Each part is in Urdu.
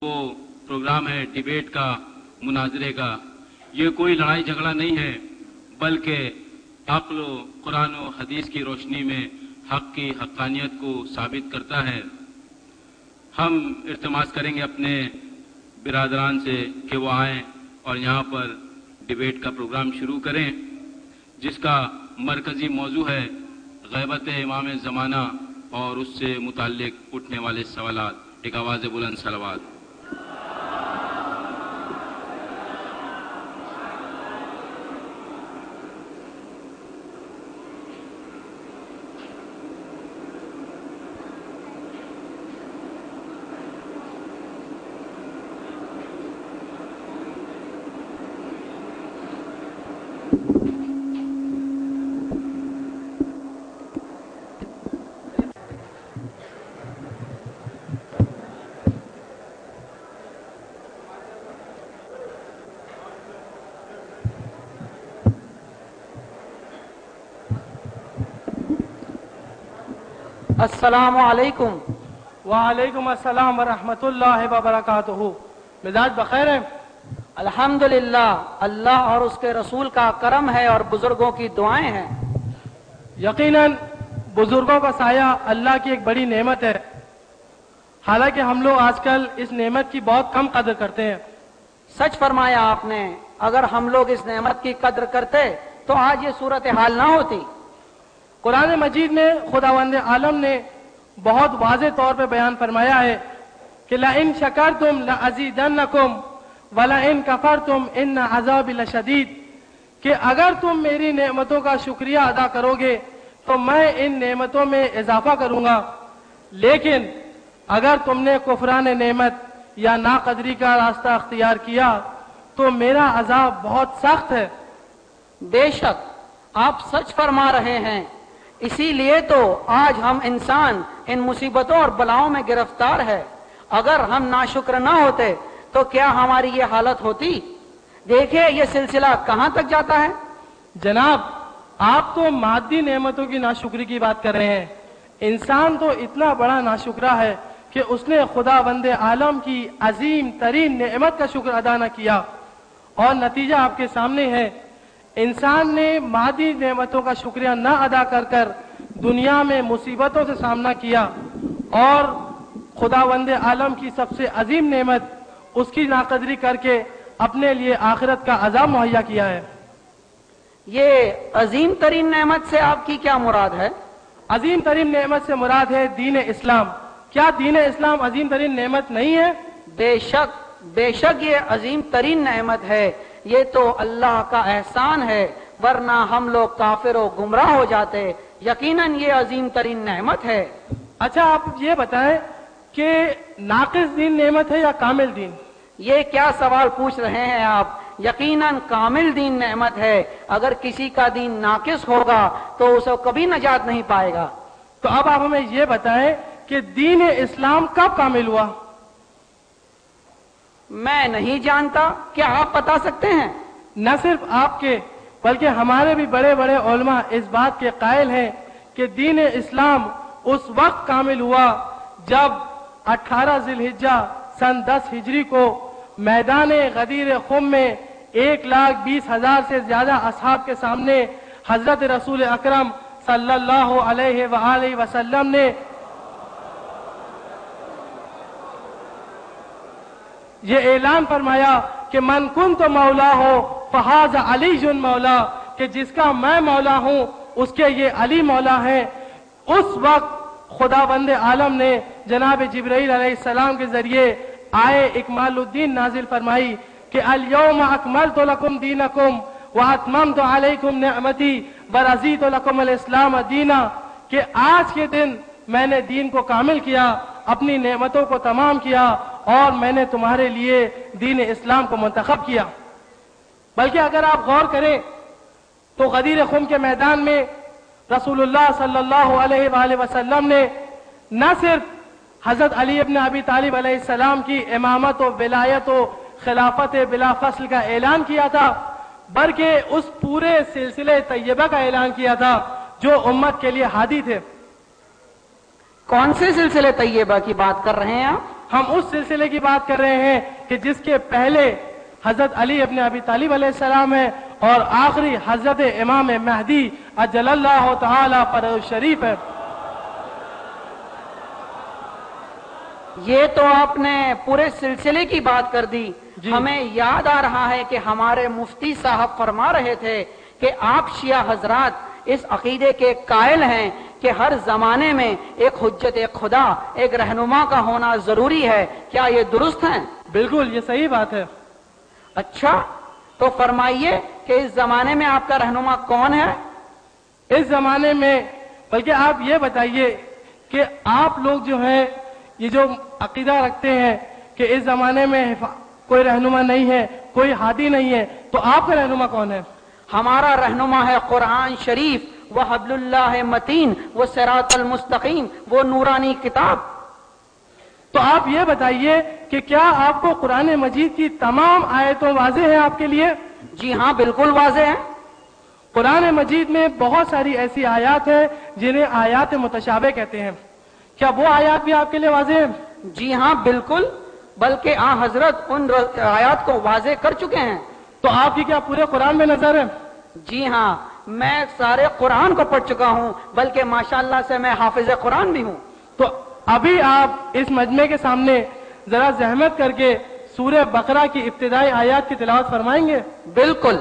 وہ پروگرام ہے ڈیبیٹ کا، مناظرے کا، یہ کوئی لڑائی جھگڑا نہیں ہے، بلکہ عقل و قرآن و حدیث کی روشنی میں حق کی حقانیت کو ثابت کرتا ہے۔ ہم التماس کریں گے اپنے برادران سے کہ وہ آئیں اور یہاں پر ڈیبیٹ کا پروگرام شروع کریں، جس کا مرکزی موضوع ہے غیبت امام زمانہ اور اس سے متعلق اٹھنے والے سوالات۔ ایک آواز بلند صلوات۔ السلام علیکم۔ وعلیکم السلام ورحمۃ اللہ وبرکاتہ۔ مزاج بخیر ہے؟ الحمدللہ، اللہ اور اس کے رسول کا کرم ہے اور بزرگوں کی دعائیں ہیں۔ یقیناً بزرگوں کا سایہ اللہ کی ایک بڑی نعمت ہے، حالانکہ ہم لوگ آج کل اس نعمت کی بہت کم قدر کرتے ہیں۔ سچ فرمایا آپ نے، اگر ہم لوگ اس نعمت کی قدر کرتے تو آج یہ صورتحال نہ ہوتی۔ قرآن مجید میں خداوند عالم نے بہت واضح طور پہ بیان فرمایا ہے کہ لَإِن شَكَرْتُمْ لَأَزِيدَنَّكُمْ وَلَإِن كَفَرْتُمْ إِنَّ عَذَابِي لَشَدِيدٌ، کہ اگر تم میری نعمتوں کا شکریہ ادا کرو گے تو میں ان نعمتوں میں اضافہ کروں گا، لیکن اگر تم نے کفران نعمت یا ناقدری کا راستہ اختیار کیا تو میرا عذاب بہت سخت ہے۔ بے شک آپ سچ فرما رہے ہیں، اسی لیے تو آج ہم انسان ان مصیبتوں اور بلاؤں میں گرفتار ہے۔ اگر ہم ناشکر نہ ہوتے تو کیا ہماری یہ حالت ہوتی؟ دیکھیں یہ سلسلہ کہاں تک جاتا ہے۔ جناب، آپ تو مادی نعمتوں کی ناشکری کی بات کر رہے ہیں۔ انسان تو اتنا بڑا ناشکرا ہے کہ اس نے خداوند عالم کی عظیم ترین نعمت کا شکر ادا نہ کیا، اور نتیجہ آپ کے سامنے ہے۔ انسان نے مادی نعمتوں کا شکریہ نہ ادا کر کر دنیا میں مصیبتوں سے سامنا کیا، اور خداوند عالم کی سب سے عظیم نعمت اس کی ناقدری کر کے اپنے لیے آخرت کا عذاب مہیا کیا ہے۔ یہ عظیم ترین نعمت سے آپ کی کیا مراد ہے؟ عظیم ترین نعمت سے مراد ہے دین اسلام۔ کیا دین اسلام عظیم ترین نعمت نہیں ہے؟ بے شک یہ عظیم ترین نعمت ہے، یہ تو اللہ کا احسان ہے، ورنہ ہم لوگ کافر و گمراہ ہو جاتے۔ یقیناً یہ عظیم ترین نعمت ہے۔ اچھا آپ یہ بتائیں کہ ناقص دین نعمت ہے یا کامل دین؟ یہ کیا سوال پوچھ رہے ہیں آپ؟ یقیناً کامل دین نعمت ہے، اگر کسی کا دین ناقص ہوگا تو اسے کبھی نجات نہیں پائے گا۔ تو اب آپ ہمیں یہ بتائیں کہ دین اسلام کب کامل ہوا؟ میں نہیں جانتا، کیا آپ بتا سکتے ہیں؟ نہ صرف آپ کے بلکہ ہمارے بھی بڑے بڑے علماء اس بات کے قائل ہیں کہ دین اسلام اس وقت کامل ہوا جب 18 ذی الحجہ سن 10 ہجری کو میدان غدیر خم میں 1,20,000 سے زیادہ اصحاب کے سامنے حضرت رسول اکرم صلی اللہ علیہ وآلہ وسلم نے یہ اعلان فرمایا کہ من کنت مولا ہو فہذا علی جن مولا، کہ جس کا میں مولا ہوں اس کے یہ علی مولا ہیں۔ اس وقت خداوند عالم نے جناب جبرائیل علیہ السلام کے ذریعے آئے اکمال الدین نازل فرمائی کہ الیوم اکملت لکم دینکم واتممت علیکم نعمتی ورضیت لکم الاسلام دینا، کہ آج کے دن میں نے دین کو کامل کیا، اپنی نعمتوں کو تمام کیا، اور میں نے تمہارے لیے دین اسلام کو منتخب کیا۔ بلکہ اگر آپ غور کریں تو غدیر خم کے میدان میں رسول اللہ صلی اللہ علیہ وآلہ وسلم نے نہ صرف حضرت علی ابن ابی طالب علیہ السلام کی امامت و ولایت و خلافت بلا فصل کا اعلان کیا تھا، بلکہ اس پورے سلسلے طیبہ کا اعلان کیا تھا جو امت کے لیے ہادی تھے۔ کون سے سلسلے طیبہ کی بات کر رہے ہیں آپ؟ ہم اس سلسلے کی بات کر رہے ہیں کہ جس کے پہلے حضرت علی ابن ابی طالب علیہ السلام ہے اور آخری حضرت امام مہدی اجل اللہ تعالی فرجہ شریف ہے۔ یہ تو آپ نے پورے سلسلے کی بات کر دی۔ ہمیں یاد آ رہا ہے کہ ہمارے مفتی صاحب فرما رہے تھے کہ آپ شیعہ حضرات اس عقیدے کے قائل ہیں کہ ہر زمانے میں ایک حجت خدا، ایک رہنما کا ہونا ضروری ہے۔ کیا یہ درست ہے؟ بالکل، یہ صحیح بات ہے۔ اچھا، تو فرمائیے کہ اس زمانے میں آپ کا رہنما کون ہے؟ اس زمانے میں بلکہ آپ یہ بتائیے کہ آپ لوگ جو ہیں یہ جو عقیدہ رکھتے ہیں کہ اس زمانے میں کوئی رہنما نہیں ہے، کوئی ہادی نہیں ہے، تو آپ کا رہنما کون ہے؟ ہمارا رہنما ہے قرآن شریف، وہ حبل اللہ متین، وہ صراط المستقیم، وہ نورانی کتاب۔ تو آپ یہ بتائیے کہ کیا آپ کو قرآن مجید کی تمام آیتوں واضح ہیں آپ کے لیے؟ جی ہاں، بالکل واضح ہے۔ قرآن مجید میں بہت ساری ایسی آیات ہیں جنہیں آیات متشابہ کہتے ہیں، کیا وہ آیات بھی آپ کے لیے واضح ہیں؟ جی ہاں بالکل، بلکہ حضرت ان آیات کو واضح کر چکے ہیں۔ تو آپ کی کیا پورے قرآن میں نظر ہے؟ جی ہاں، میں سارے قرآن کو پڑھ چکا ہوں، بلکہ ماشاءاللہ سے میں حافظ قرآن بھی ہوں۔ تو ابھی آپ اس مجمع کے سامنے ذرا زحمت کر کے سورہ بقرہ کی ابتدائی آیات کی تلاوت فرمائیں گے؟ بالکل۔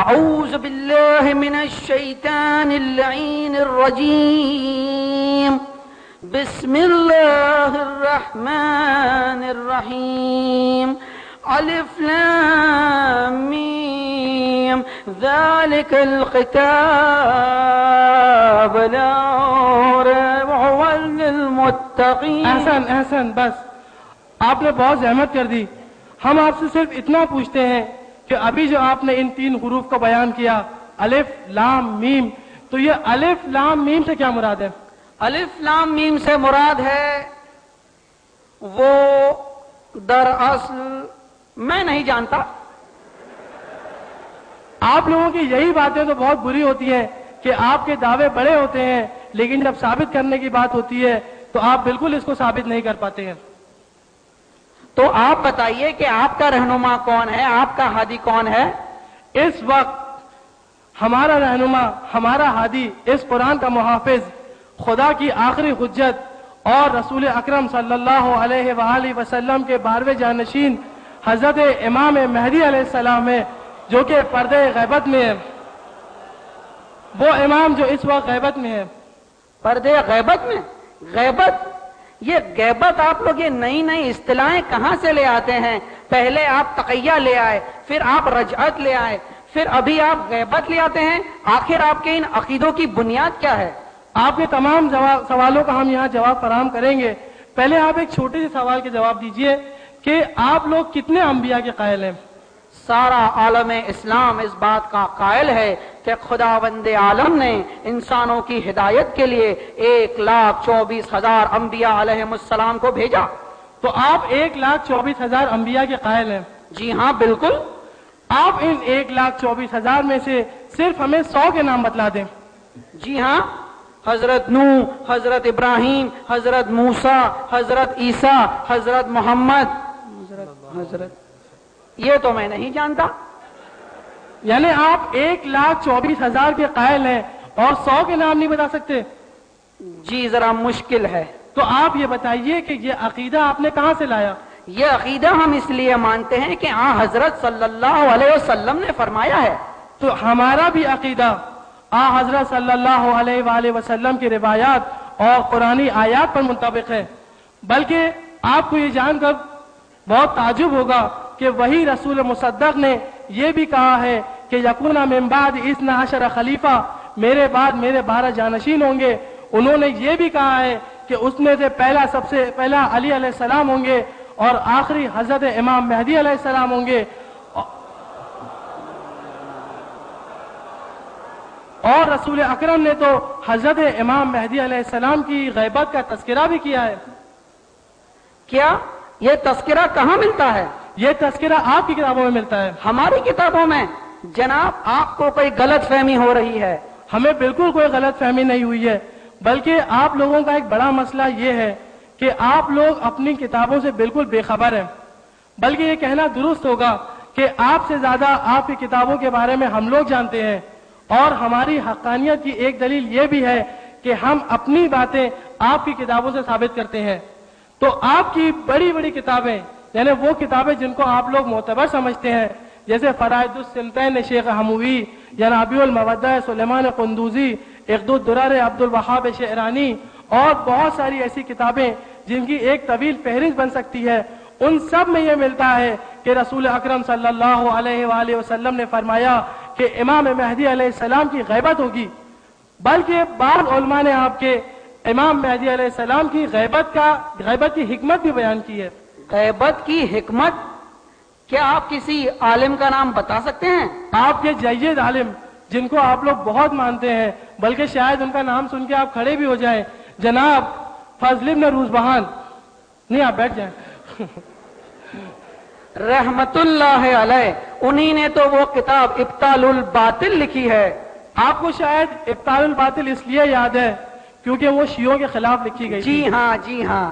اعوذ باللہ من الشیطان اللعین الرجیم، بسم اللہ الرحمن الرحیم، الف لام میم، ذالک الکتاب لا ریب هدی للمتقین۔ احسن، بس آپ نے بہت زحمت کر دی۔ ہم آپ سے صرف اتنا پوچھتے ہیں کہ ابھی جو آپ نے ان 3 حروف کو بیان کیا، الف لام میم، تو یہ الف لام میم سے کیا مراد ہے؟ الف لام میم سے مراد ہے وہ دراصل میں نہیں جانتا۔ آپ لوگوں کی یہی باتیں تو بہت بری ہوتی ہیں کہ آپ کے دعوے بڑے ہوتے ہیں لیکن جب ثابت کرنے کی بات ہوتی ہے تو آپ بالکل اس کو ثابت نہیں کر پاتے ہیں۔ تو آپ بتائیے کہ آپ کا رہنما کون ہے، آپ کا ہادی کون ہے؟ اس وقت ہمارا رہنما، ہمارا ہادی، اس قرآن کا محافظ، خدا کی آخری حجت اور رسول اکرم صلی اللہ علیہ وآلہ وسلم کے 12ویں جانشین حضرت امام مہدی علیہ السلام ہے، جو کہ پردے غیبت میں ہے۔ وہ امام جو اس وقت غیبت میں ہے۔ پردے غیبت میں؟ غیبت، یہ غیبت آپ لوگ یہ نئی نئی اصطلاحیں کہاں سے لے آتے ہیں؟ پہلے آپ تقیہ لے آئے، پھر آپ رجعت لے آئے، پھر ابھی آپ غیبت لے آتے ہیں۔ آخر آپ کے ان عقیدوں کی بنیاد کیا ہے؟ آپ کے تمام سوالوں کا ہم یہاں جواب فراہم کریں گے۔ پہلے آپ ایک چھوٹے سے سوال کے جواب دیجئے کہ آپ لوگ کتنے انبیاء کے قائل ہیں؟ سارا عالم اسلام اس بات کا قائل ہے کہ خداوند عالم نے انسانوں کی ہدایت کے لیے 1,24,000 انبیاء علیہ السلام کو بھیجا۔ تو آپ 1,24,000 انبیاء کے قائل ہیں؟ جی ہاں بالکل۔ آپ ان 1,24,000 میں سے صرف ہمیں 100 کے نام بتلا دیں۔ جی ہاں، حضرت نوح، حضرت ابراہیم، حضرت موسیٰ، حضرت عیسیٰ، حضرت محمد، حضرت یہ تو میں نہیں جانتا۔ یعنی آپ 1,24,000 کے قائل ہیں اور 100 کے نام نہیں بتا سکتے؟ جی ذرا مشکل ہے۔ تو آپ یہ بتائیے کہ یہ عقیدہ آپ نے کہاں سے لایا؟ یہ عقیدہ ہم اس لیے مانتے ہیں کہ حضرت صلی اللہ علیہ وسلم نے فرمایا ہے۔ تو ہمارا بھی عقیدہ حضرت صلی اللہ علیہ وآلہ وسلم کی روایات اور قرآنی آیات پر منطبق ہے۔ بلکہ آپ کو یہ جان کر بہت تعجب ہوگا کہ وہی رسول مصدق نے یہ بھی کہا ہے کہ یکون من بعد 12 خلیفہ، میرے بعد میرے 12 جانشین ہوں گے۔ انہوں نے یہ بھی کہا ہے کہ اس میں سے سب سے پہلا علی علیہ السلام ہوں گے اور آخری حضرت امام مہدی علیہ السلام ہوں گے۔ اور رسول اکرم نے تو حضرت امام مہدی علیہ السلام کی غیبت کا تذکرہ بھی کیا ہے۔ کیا یہ تذکرہ کہاں ملتا ہے؟ یہ تذکرہ آپ کی کتابوں میں ملتا ہے۔ ہماری کتابوں میں؟ جناب آپ کو کوئی غلط فہمی ہو رہی ہے۔ ہمیں بالکل کوئی غلط فہمی نہیں ہوئی ہے، بلکہ آپ لوگوں کا ایک بڑا مسئلہ یہ ہے کہ آپ لوگ اپنی کتابوں سے بالکل بے خبر ہیں، بلکہ یہ کہنا درست ہوگا کہ آپ سے زیادہ آپ کی کتابوں کے بارے میں ہم لوگ جانتے ہیں، اور ہماری حقانیت کی ایک دلیل یہ بھی ہے کہ ہم اپنی باتیں آپ کی کتابوں سے ثابت کرتے ہیں۔ تو آپ کی بڑی بڑی کتابیں، یعنی وہ کتابیں جن کو آپ لوگ معتبر سمجھتے ہیں، جیسے فرائض السمتین شیخ حموی، ینابیع المودہ سلیمان قندوزی، اقد الدرر عبد الوہاب شعرانی، اور بہت ساری ایسی کتابیں جن کی ایک طویل فہرست بن سکتی ہے، ان سب میں یہ ملتا ہے کہ رسول اکرم صلی اللہ علیہ وآلہ وسلم نے فرمایا کہ امام مہدی علیہ السلام کی غیبت ہوگی، بلکہ بعض علماء نے آپ کے امام مہدی علیہ السلام کی غیبت کی حکمت بھی بیان کی ہے۔ غیبت کی حکمت، کیا آپ کسی عالم کا نام بتا سکتے ہیں؟ آپ کے جید عالم جن کو آپ لوگ بہت مانتے ہیں، بلکہ شاید ان کا نام سن کے آپ کھڑے بھی ہو جائیں، جناب فضل بن روزبہان، نہیں آپ بیٹھ جائیں، رحمت اللہ علیہ، انہی نے تو وہ کتاب ابطال الباطل لکھی ہے۔ آپ کو شاید ابطال الباطل اس لیے یاد ہے کیونکہ وہ شیعوں کے خلاف لکھی گئی تھی۔ جی ہاں جی ہاں،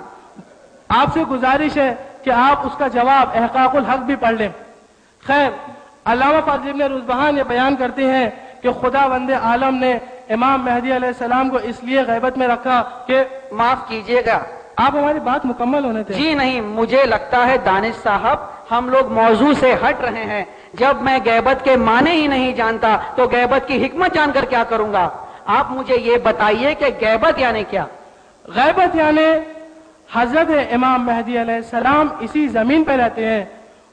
آپ سے گزارش ہے کہ آپ اس کا جواب احقاق الحق بھی پڑھ لیں۔ خیر، علامہ فضل بن روزبہان یہ بیان کرتے ہیں کہ خدا بند عالم نے امام مہدی علیہ السلام کو اس لیے غیبت میں رکھا کہ معاف کیجئے گا، آپ ہماری بات مکمل ہونے تھے۔ جی نہیں، مجھے لگتا ہے دانش صاحب ہم لوگ موضوع سے ہٹ رہے ہیں۔ جب میں غیبت کے معنی ہی نہیں جانتا تو غیبت کی حکمت جان کر کیا کروں گا؟ آپ مجھے یہ بتائیے کہ غیبت یعنی کیا؟ غیبت یعنی حضرت امام مہدی علیہ السلام اسی زمین پہ رہتے ہیں،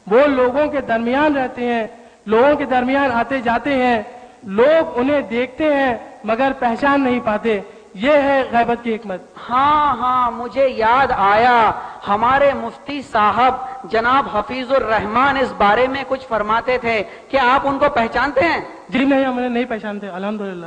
وہ لوگوں کے درمیان رہتے ہیں، لوگوں کے درمیان آتے جاتے ہیں، لوگ انہیں دیکھتے ہیں مگر پہچان نہیں پاتے، یہ ہے غیبت کی حکمت۔ ہاں مجھے یاد آیا، ہمارے مفتی صاحب جناب حفیظ الرحمان اس بارے میں کچھ فرماتے تھے کہ آپ ان کو پہچانتے ہیں؟ جی نہیں، ہم انہیں نہیں پہچانتے الحمدللہ۔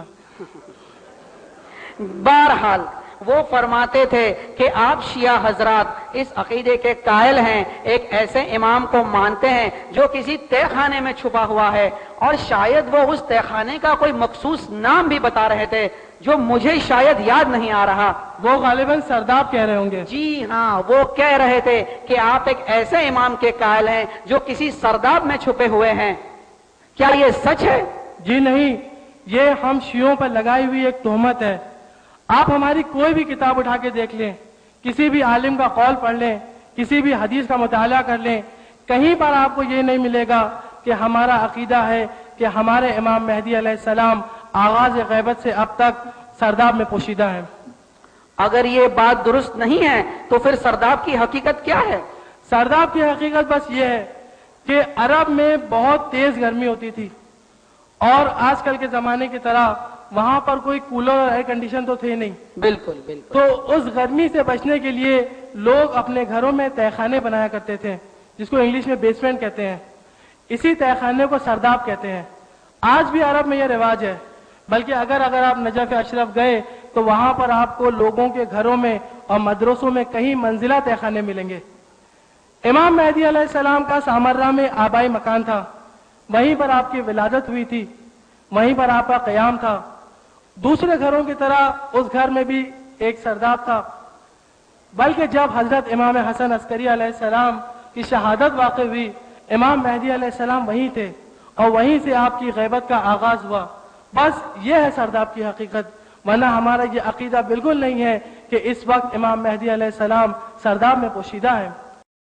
بہرحال وہ فرماتے تھے کہ آپ شیعہ حضرات اس عقیدے کے قائل ہیں، ایک ایسے امام کو مانتے ہیں جو کسی تہہ خانے میں چھپا ہوا ہے، اور شاید وہ اس تہہ خانے کا کوئی مخصوص نام بھی بتا رہے تھے جو مجھے شاید یاد نہیں آ رہا۔ وہ غالباً سرداب کہہ رہے ہوں گے۔ جی ہاں، وہ کہہ رہے تھے کہ آپ ایک ایسے امام کے قائل ہیں جو کسی سرداب میں چھپے ہوئے ہیں، کیا یہ سچ ہے؟ جی نہیں، یہ ہم شیعوں پر لگائی ہوئی ایک تہمت ہے۔ آپ ہماری کوئی بھی کتاب اٹھا کے دیکھ لیں، کسی بھی عالم کا قول پڑھ لیں، کسی بھی حدیث کا مطالعہ کر لیں، کہیں پر آپ کو یہ نہیں ملے گا کہ ہمارا عقیدہ ہے کہ ہمارے امام مہدی علیہ السلام آغاز غیبت سے اب تک سرداب میں پوشیدہ ہیں۔ اگر یہ بات درست نہیں ہے تو پھر سرداب کی حقیقت کیا ہے؟ سرداب کی حقیقت بس یہ ہے کہ عرب میں بہت تیز گرمی ہوتی تھی، اور آج کل کے زمانے کی طرح وہاں پر کوئی کولر اور ایئر کنڈیشن تو تھے نہیں۔ بالکل بالکل۔ تو اس گرمی سے بچنے کے لیے لوگ اپنے گھروں میں تہہ خانے بنایا کرتے تھے، جس کو انگلش میں بیسمنٹ کہتے ہیں۔ اسی تہہ خانے کو سرداب کہتے ہیں۔ آج بھی عرب میں یہ رواج ہے، بلکہ اگر آپ نجف اشرف گئے تو وہاں پر آپ کو لوگوں کے گھروں میں اور مدرسوں میں کہیں منزلہ تہہ خانے ملیں گے۔ امام مہدی علیہ السلام کا سامرہ میں آبائی مکان تھا، وہیں پر آپ کی ولادت ہوئی تھی، وہیں پر آپ کا قیام تھا۔ دوسرے گھروں کی طرح اس گھر میں بھی ایک سرداب تھا، بلکہ جب حضرت امام حسن عسکری علیہ السلام کی شہادت واقع ہوئی، امام مہدی علیہ السلام وہیں تھے، اور وہیں سے آپ کی غیبت کا آغاز ہوا۔ بس یہ ہے سرداب کی حقیقت، ورنہ ہمارا یہ عقیدہ بالکل نہیں ہے کہ اس وقت امام مہدی علیہ السلام سرداب میں پوشیدہ ہے۔